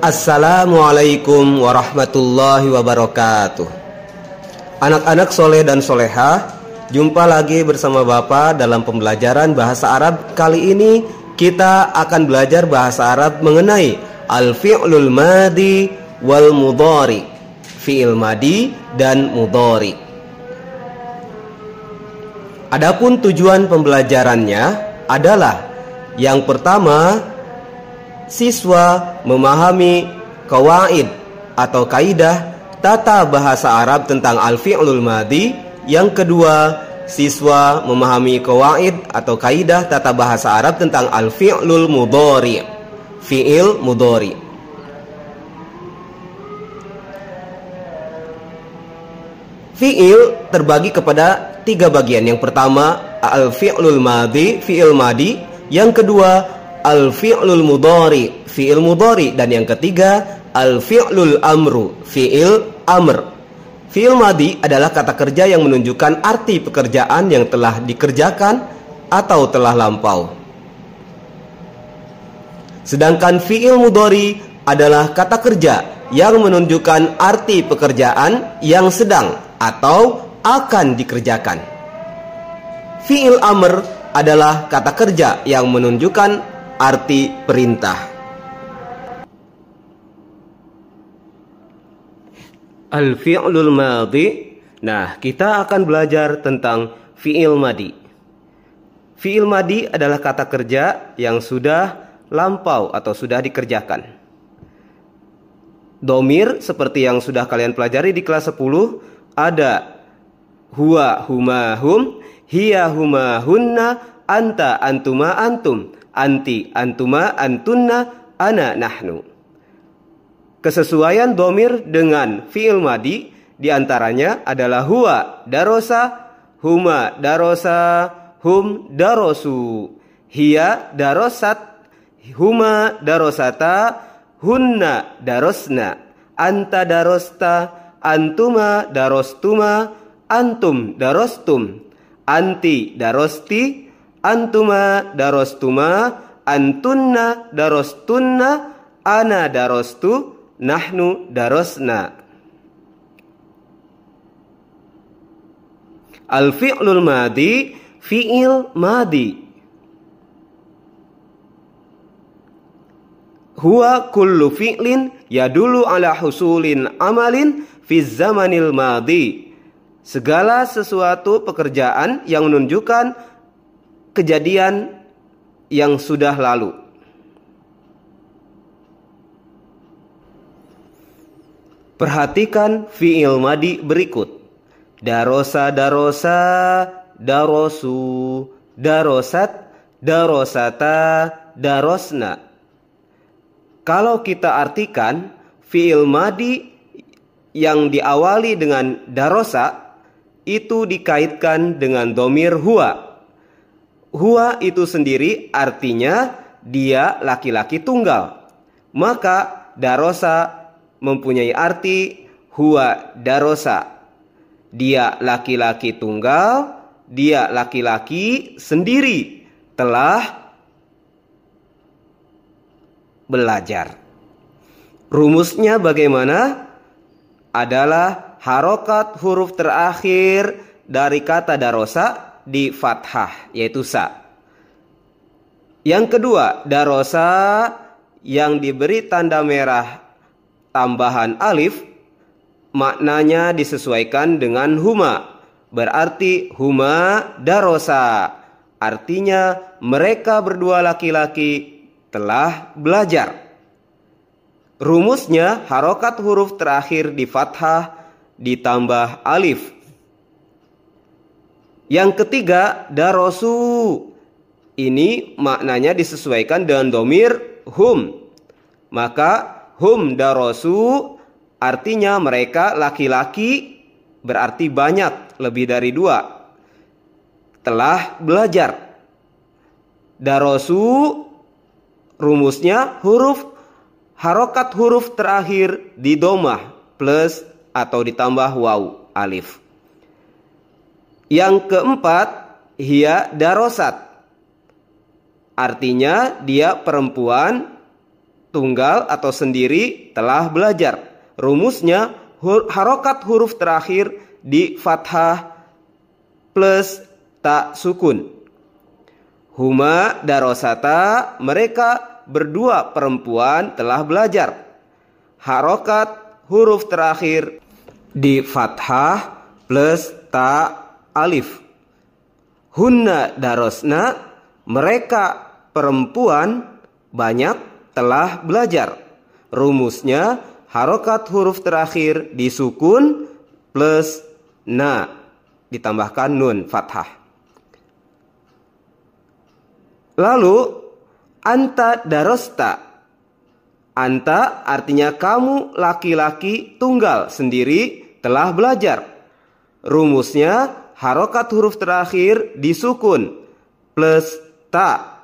Assalamualaikum warahmatullahi wabarakatuh. Anak-anak soleh dan solehah, jumpa lagi bersama Bapak dalam pembelajaran bahasa Arab. Kali ini kita akan belajar bahasa Arab mengenai al-fi'lul madi wal mudhari, fi'il madi dan mudhari. Adapun tujuan pembelajarannya adalah yang pertama, siswa memahami qawaid atau kaidah tata bahasa Arab tentang al-fi'lul madi. Yang kedua, siswa memahami qawaid atau kaidah tata bahasa Arab tentang al-fi'lul mudhari, fi'il mudhari. Fi'il terbagi kepada 3 bagian. Yang pertama, al-fi'lul madi, fi'il madi. Yang kedua, al-fi'lul mudhari, fi'il mudhari. Dan yang ketiga, al-fi'lul amru, fi'il amr. Fi'il madi adalah kata kerja yang menunjukkan arti pekerjaan yang telah dikerjakan atau telah lampau. Sedangkan fi'il mudhari adalah kata kerja yang menunjukkan arti pekerjaan yang sedang atau akan dikerjakan. Fi'il amr adalah kata kerja yang menunjukkan arti perintah. Al-fi'lul madi. Nah, kita akan belajar tentang fi'il madi. Fi'il madi adalah kata kerja yang sudah lampau atau sudah dikerjakan. Domir seperti yang sudah kalian pelajari di kelas 10, ada huwa huma hum, hiya huma hunna, anta antuma antum, anti antuma antunna, ana nahnu. Kesesuaian domir dengan fi'il madi diantaranya adalah huwa darosa, huma darosa, hum darosu, hiya darosat, huma darosata, hunna darosna, anta darosta, antuma darostuma, antum darostum, anti darosti, antuma darostuma, antunna darostunna, ana darostu, nahnu darosna. Al-fi'lul madi, fi'il madi. Huwa kullu fi'lin yadulu ala husulin amalin fi zamanil madi. Segala sesuatu pekerjaan yang menunjukkan kejadian yang sudah lalu. Perhatikan fi'il madi berikut. Darosa darosa, darosu, darosat, darosata, darosna. Kalau kita artikan, fi'il madi yang diawali dengan darosa itu dikaitkan dengan domir huwa. Huwa itu sendiri artinya dia laki-laki tunggal. Maka darosa mempunyai arti huwa darosa. Dia laki-laki tunggal, dia laki-laki sendiri telah belajar. Rumusnya bagaimana? Adalah harokat huruf terakhir dari kata darosa di fathah, yaitu sa. Yang kedua, darosa yang diberi tanda merah tambahan alif, maknanya disesuaikan dengan huma. Berarti huma darosa. Artinya mereka berdua laki-laki telah belajar. Rumusnya harokat huruf terakhir di fathah ditambah alif. Yang ketiga, darosu. Ini maknanya disesuaikan dengan domir hum. Maka hum darosu artinya mereka laki-laki, berarti banyak, lebih dari 2, telah belajar. Darosu rumusnya harokat huruf terakhir di domah plus atau ditambah waw alif. Yang keempat, hiya darosat. Artinya dia perempuan tunggal atau sendiri telah belajar. Rumusnya harokat huruf terakhir di fathah plus tak sukun. Huma darosata, mereka berdua perempuan telah belajar. Harokat huruf terakhir di fathah plus ta alif. Hunna darosna, mereka perempuan banyak telah belajar. Rumusnya harokat huruf terakhir disukun plus na ditambahkan nun fathah. Lalu anta darosta. Anta artinya kamu laki-laki tunggal sendiri telah belajar. Rumusnya harokat huruf terakhir disukun plus ta.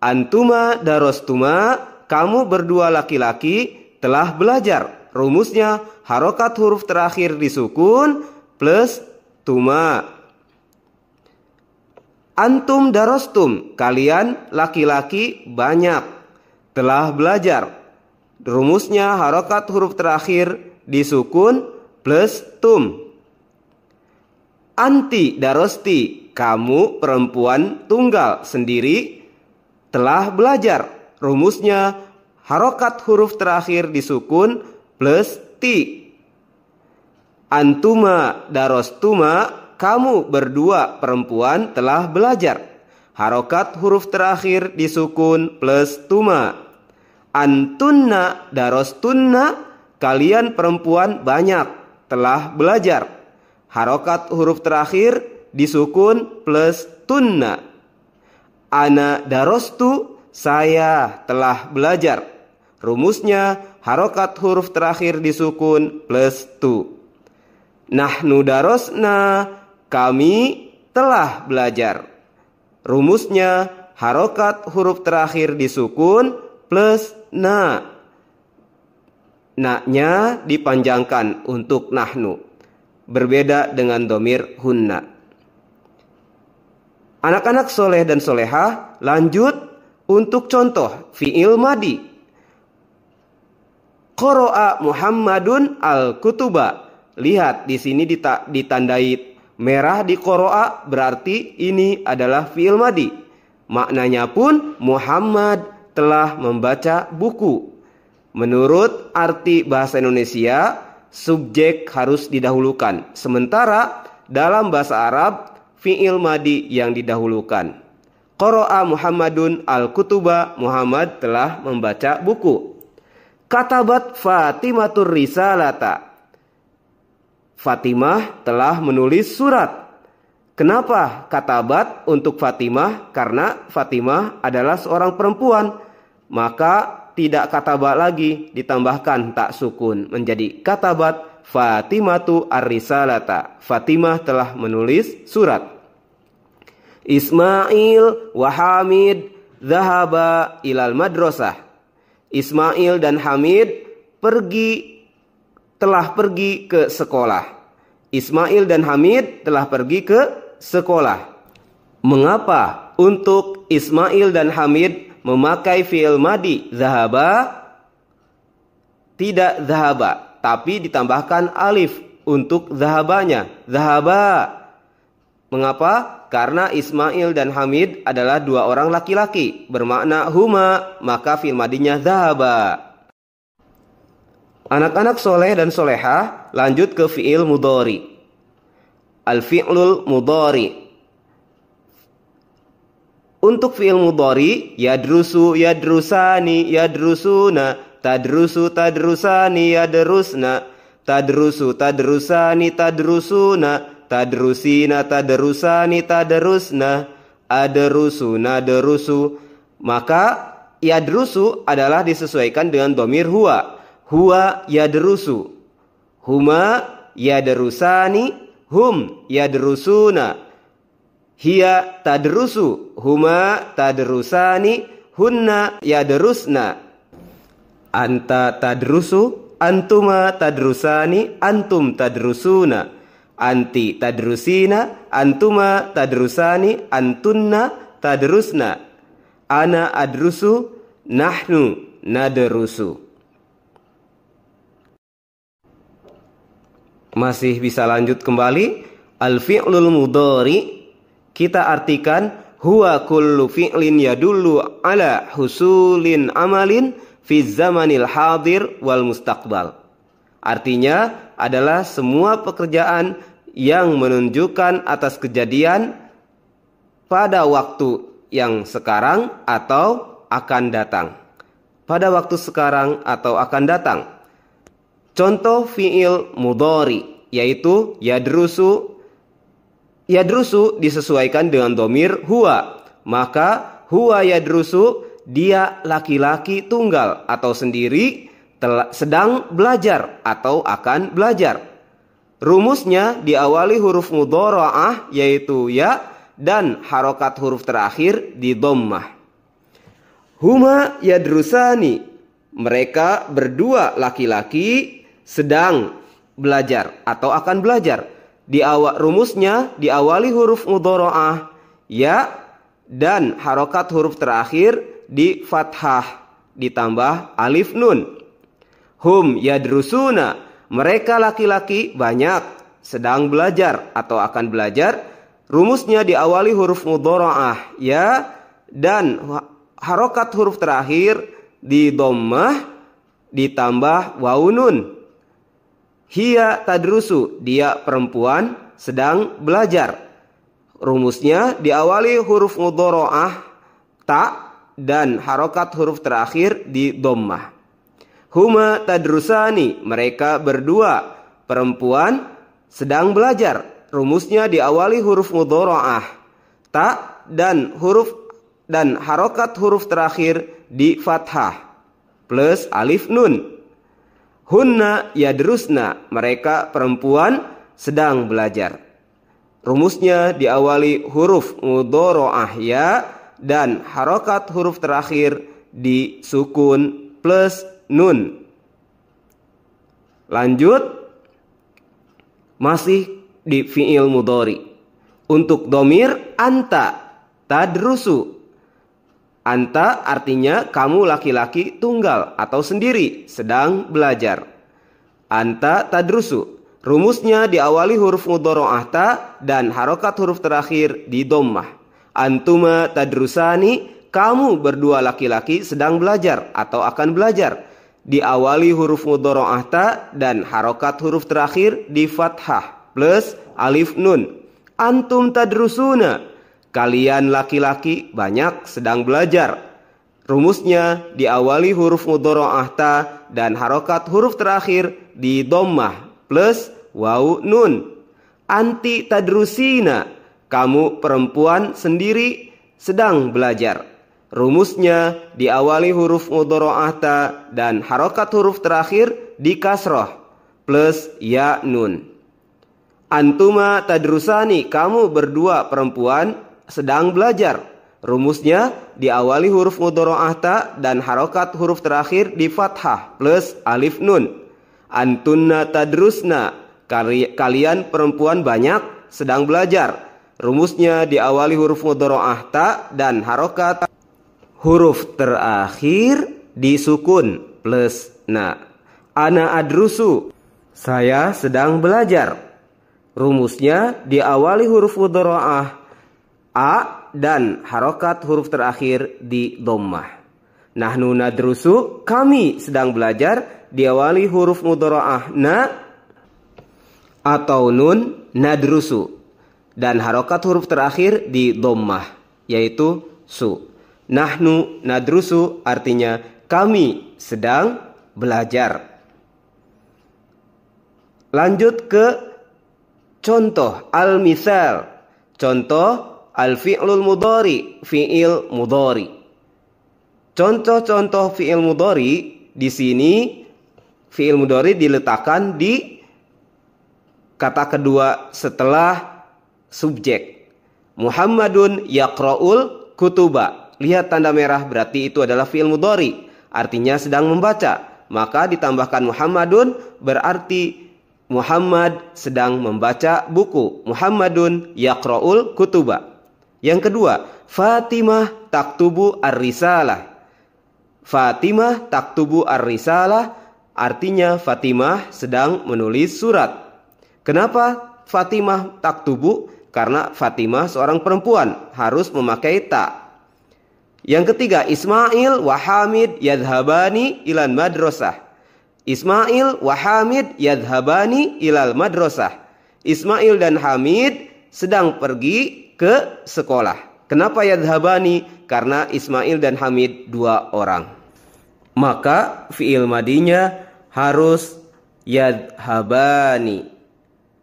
Antuma darostuma, kamu berdua laki-laki telah belajar. Rumusnya harokat huruf terakhir disukun plus tuma. Antum darostum, kalian laki-laki banyak telah belajar. Rumusnya harokat huruf terakhir disukun plus tum. Anti darosti, kamu perempuan tunggal sendiri telah belajar. Rumusnya harokat huruf terakhir disukun plus ti. Antuma darostuma, kamu berdua perempuan telah belajar. Harokat huruf terakhir disukun plus tuma. Antunna darostunna, kalian perempuan banyak telah belajar. Harokat huruf terakhir disukun plus tunna. Ana darostu, saya telah belajar. Rumusnya harokat huruf terakhir disukun plus tu. Nahnu darosna, kami telah belajar. Rumusnya harokat huruf terakhir disukun plus na. Na-nya dipanjangkan untuk nahnu. Berbeda dengan domir hunna. Anak-anak soleh dan solehah, lanjut untuk contoh fi'il madi. Qara'a Muhammadun al-kutuba. Lihat di sini ditandai merah di qara'a, berarti ini adalah fi'il madi. Maknanya pun Muhammad telah membaca buku. Menurut arti bahasa Indonesia, subjek harus didahulukan. Sementara dalam bahasa Arab, fi'il madi yang didahulukan. Qara'a Muhammadun al-kutuba, Muhammad telah membaca buku. Katabat Fatimatur risalata. Fatimah telah menulis surat. Kenapa katabat untuk Fatimah? Karena Fatimah adalah seorang perempuan. Maka tidak katabat lagi, ditambahkan tak sukun menjadi katabat Fatimatu ar-risalata. Fatimah telah menulis surat. Ismail wa Hamid zahaba ilal madrasah. Ismail dan Hamid telah pergi ke sekolah. Ismail dan Hamid telah pergi ke sekolah. Mengapa untuk Ismail dan Hamid memakai fi'il madi zahaba? Tidak zahaba, tapi ditambahkan alif untuk zahabanya. Zahaba. Mengapa? Karena Ismail dan Hamid adalah dua orang laki-laki, bermakna huma, maka fi'il madinya zahaba. Anak-anak soleh dan solehah, lanjut ke fi'il mudhari. Al-fi'lul mudhari. Untuk fi'il mudhari, yadrusu, yadrusani, yadrusuna, tadrusu, tadrusani, yadrusna, tadrusu, tadrusani, tadrusuna, tadrusina, tadrusani, tadrusna, adrusu, nadrusu. Maka yadrusu adalah disesuaikan dengan dhamir huwa. Huwa yadrusu, huma yadrusani, hum yadrusuna, hiya tadrusu, huma tadrusani, hunna yadrusna. Anta tadrusu, antuma tadrusani, antum tadrusuna. Anti tadrusina, antuma tadrusani, antunna tadrusna. Ana adrusu, nahnu nadrusu. Masih bisa lanjut kembali. Al-fi'lul mudhari kita artikan huwa kullu fi'lin yadullu ala husulin amalin fi zamanil hadir wal mustaqbal. Artinya adalah semua pekerjaan yang menunjukkan atas kejadian pada waktu yang sekarang atau akan datang. Pada waktu sekarang atau akan datang. Contoh fi'il mudhari yaitu yadrusu. Yadrusu disesuaikan dengan dhamir huwa. Maka huwa yadrusu, dia laki-laki tunggal atau sendiri sedang belajar atau akan belajar. Rumusnya diawali huruf mudhara'ah yaitu ya dan harokat huruf terakhir di dhammah. Huma yadrusani, mereka berdua laki-laki sedang belajar atau akan belajar. Rumusnya diawali huruf mudhara'ah ya dan harokat huruf terakhir di fathah ditambah alif nun. Hum yadrusuna, mereka laki-laki banyak sedang belajar atau akan belajar. Rumusnya diawali huruf mudhara'ah ya dan harokat huruf terakhir di dhammah ditambah wawu nun. Hiya tadrusu, dia perempuan sedang belajar. Rumusnya diawali huruf mudhara'ah ta dan harokat huruf terakhir di dhammah. Huma tadrusani, mereka berdua perempuan sedang belajar. Rumusnya diawali huruf mudhara'ah ta dan harokat huruf terakhir di fathah plus alif nun. Hunna yadrusna, mereka perempuan sedang belajar. Rumusnya diawali huruf mudhara'ah ya dan harokat huruf terakhir di sukun plus nun. Lanjut, masih di fi'il mudhari. Untuk dhamir anta tadrusu. Anta artinya kamu laki-laki tunggal atau sendiri sedang belajar. Anta tadrusu. Rumusnya diawali huruf mudhara'ah ta dan harokat huruf terakhir di dhammah. Antuma tadrusani, kamu berdua laki-laki sedang belajar atau akan belajar. Diawali huruf mudhara'ah ta dan harokat huruf terakhir di fathah plus alif nun. Antum tadrusuna, kalian laki-laki banyak sedang belajar. Rumusnya diawali huruf mudhara'ah ta dan harokat huruf terakhir di dhammah plus wawu nun. Anti tadrusina, kamu perempuan sendiri sedang belajar. Rumusnya diawali huruf mudhara'ah ta dan harokat huruf terakhir di kasroh plus ya nun. Antuma tadrusani, kamu berdua perempuan sedang belajar. Rumusnya diawali huruf mudhara'ah ta dan harokat huruf terakhir di fathah plus alif nun. Antunna tadrusna, kalian perempuan banyak sedang belajar. Rumusnya diawali huruf mudhara'ah ta dan harokat huruf terakhir di sukun plus na. Ana adrusu, saya sedang belajar. Rumusnya diawali huruf mudhara'ah a dan harokat huruf terakhir di dhammah. Nahnu nadrusu, kami sedang belajar, diawali huruf mudhara'ah na atau nun nadrusu dan harokat huruf terakhir di dhammah yaitu su. Nahnu nadrusu artinya kami sedang belajar. Lanjut ke contoh al-misal. Contoh al-fi'lul mudhari, fi'il mudhari. Contoh-contoh fi'il mudhari di sini, fi'il mudhari diletakkan di kata kedua setelah subjek. Muhammadun yaqra'ul kutuba. Lihat tanda merah berarti itu adalah fi'il mudhari, artinya sedang membaca. Maka ditambahkan Muhammadun berarti Muhammad sedang membaca buku. Muhammadun yaqra'ul kutuba. Yang kedua, Fatimah taktubu ar-risalah. Fatimah taktubu ar-risalah, artinya Fatimah sedang menulis surat. Kenapa Fatimah taktubu? Karena Fatimah seorang perempuan, harus memakai ta. Yang ketiga, Ismail wa Hamid yadhhabani ilal madrasah. Ismail wa Hamid yadhhabani ilal madrasah. Ismail dan Hamid sedang pergi ke sekolah. Kenapa yadhhabani? Karena Ismail dan Hamid dua orang. Maka fi'il madinya harus yadhhabani.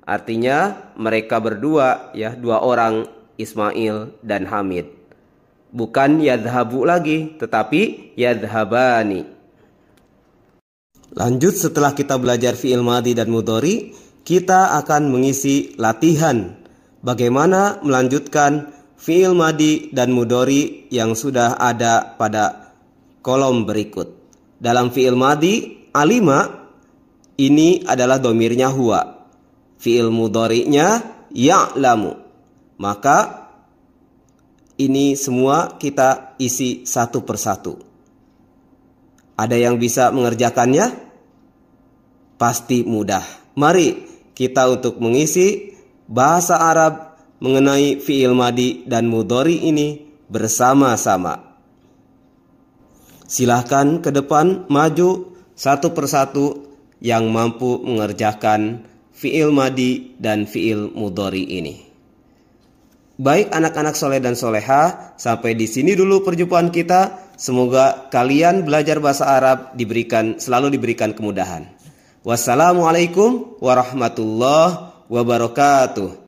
Artinya mereka berdua, ya, dua orang, Ismail dan Hamid. Bukan yadhhabu lagi, tetapi yadhhabani. Lanjut, setelah kita belajar fi'il madi dan mudhari, kita akan mengisi latihan bagaimana melanjutkan fi'il madi dan mudhari yang sudah ada pada kolom berikut. Dalam fi'il madi, alima ini adalah domirnya huwa. Fi'il mudhari'nya ya'lamu. Maka ini semua kita isi satu persatu. Ada yang bisa mengerjakannya? Pasti mudah. Mari kita untuk mengisi bahasa Arab mengenai fi'il madi dan mudhari ini bersama-sama. Silahkan ke depan maju satu persatu yang mampu mengerjakan fi'il madi dan fi'il mudhari ini. Baik anak-anak soleh dan soleha, sampai di sini dulu perjumpaan kita. Semoga kalian belajar bahasa Arab selalu diberikan kemudahan. Wassalamualaikum warahmatullahi wabarakatuh.